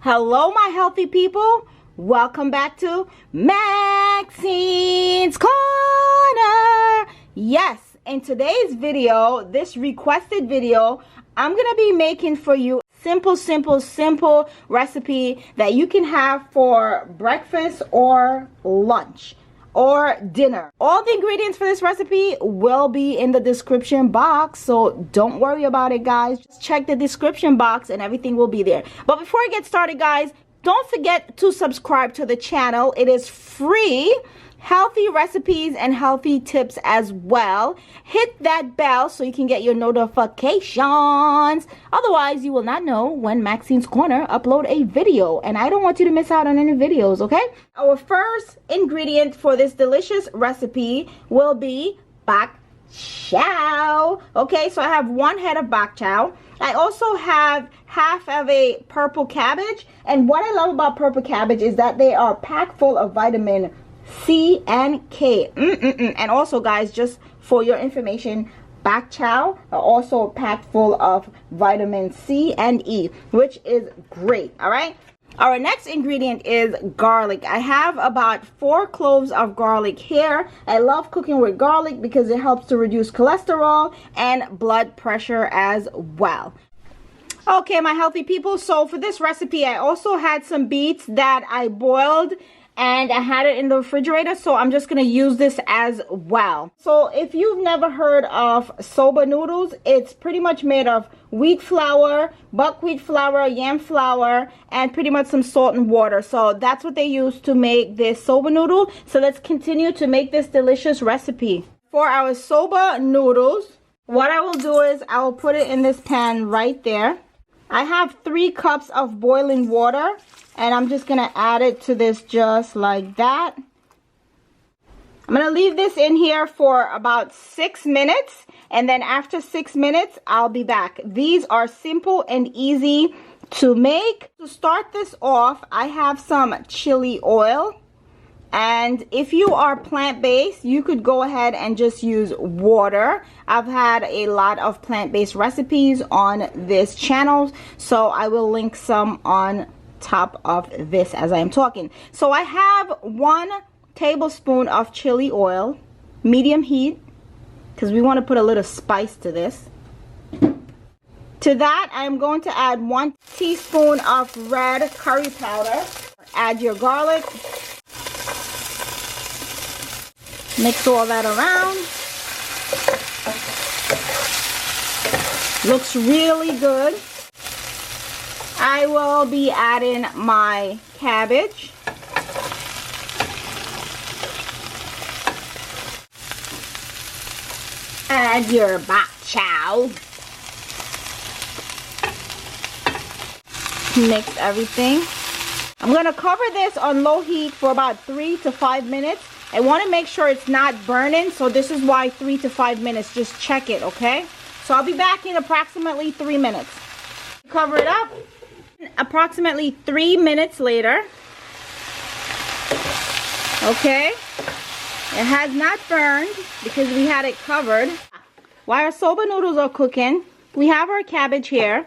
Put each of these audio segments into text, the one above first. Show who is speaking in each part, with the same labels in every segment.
Speaker 1: Hello, my healthy people. Welcome back to Maxine's Corner. Yes, in today's video, this requested video, I'm gonna be making for you simple recipe that you can have for breakfast or lunch or dinner. All the ingredients for this recipe will be in the description box, so don't worry about it, guys. Just check the description box and everything will be there. But before I get started, guys, don't forget to subscribe to the channel. It is free. Healthy recipes and healthy tips as well. Hit that bell so you can get your notifications. Otherwise, you will not know when Maxine's Corner upload a video. And I don't want you to miss out on any videos, okay? Our first ingredient for this delicious recipe will be bok chow. Okay, so I have 1 head of bok chow. I also have half of a purple cabbage. And what I love about purple cabbage is that they are packed full of vitamin C and K. And also, guys, just for your information, bok chow are also packed full of vitamin C and E, which is great. All right, our next ingredient is garlic. I have about 4 cloves of garlic here. I love cooking with garlic because it helps to reduce cholesterol and blood pressure as well. Okay, my healthy people, so for this recipe I also had some beets that I boiled and I had it in the refrigerator, so I'm just gonna use this as well. So if you've never heard of soba noodles, it's pretty much made of wheat flour, buckwheat flour, yam flour, and pretty much some salt and water. So that's what they use to make this soba noodle. So let's continue to make this delicious recipe. For our soba noodles, what I will do is I will put it in this pan right there. I have 3 cups of boiling water, and I'm just gonna add it to this just like that. I'm gonna leave this in here for about 6 minutes, and then after 6 minutes I'll be back. These are simple and easy to make. To start this off, I have some chili oil, and if you are plant-based, you could go ahead and just use water. I've had a lot of plant-based recipes on this channel, so I will link some on top of this as I am talking. So I have 1 tablespoon of chili oil, medium heat, because we want to put a little spice to this. To that, I'm going to add 1 teaspoon of red curry powder. Add your garlic. Mix all that around. Looks really good. I will be adding my cabbage. Add your bok chow. Mix everything. I'm going to cover this on low heat for about 3 to 5 minutes. I want to make sure it's not burning, so this is why 3 to 5 minutes. Just check it, okay? So I'll be back in approximately 3 minutes. Cover it up. Approximately 3 minutes later. Okay, it has not burned because we had it covered. While our soba noodles are cooking, we have our cabbage here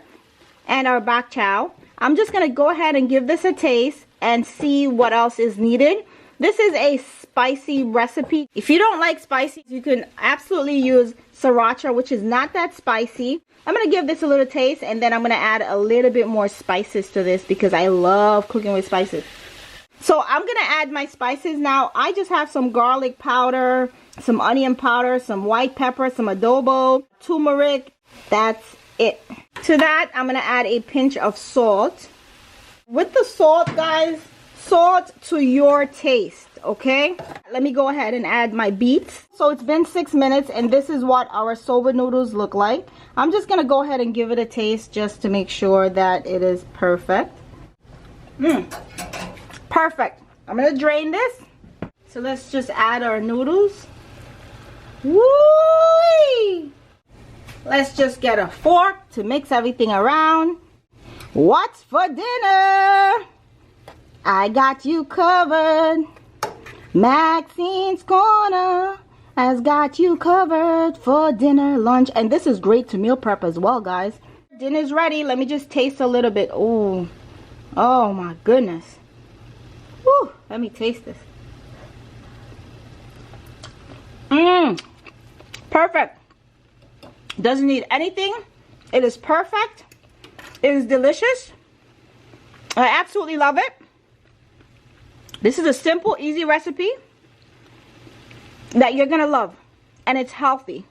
Speaker 1: and our bok chow. I'm just gonna go ahead and give this a taste and see what else is needed. This is a spicy recipe. If you don't like spicy, you can absolutely use sriracha, which is not that spicy. I'm going to give this a little taste, and then I'm going to add a little bit more spices to this because I love cooking with spices. So I'm going to add my spices now. I just have some garlic powder, some onion powder, some white pepper, some adobo, turmeric. That's it. To that, I'm going to add a pinch of salt. With the salt, guys, salt to your taste, okay? Let me go ahead and add my beets. So it's been 6 minutes, and this is what our soba noodles look like. I'm just gonna go ahead and give it a taste just to make sure that it is perfect. Perfect. I'm gonna drain this. So let's just add our noodles. Woo! Let's just get a fork to mix everything around. What's for dinner? I got you covered. Maxine's Corner has got you covered for dinner, lunch, and this is great to meal prep as well, guys. Dinner's ready. Let me just taste a little bit. Oh, Oh my goodness. Woo, let me taste this. Perfect. Doesn't need anything. It is perfect. It is delicious. I absolutely love it. This is a simple, easy recipe that you're gonna love, and it's healthy.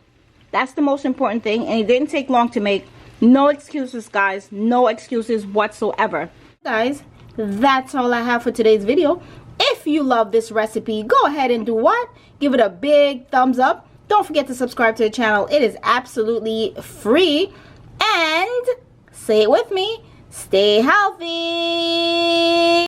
Speaker 1: That's the most important thing, and it didn't take long to make. No excuses, guys. No excuses whatsoever. Guys, that's all I have for today's video. If you love this recipe, go ahead and do what? Give it a big thumbs up. Don't forget to subscribe to the channel. It is absolutely free. And say it with me, stay healthy.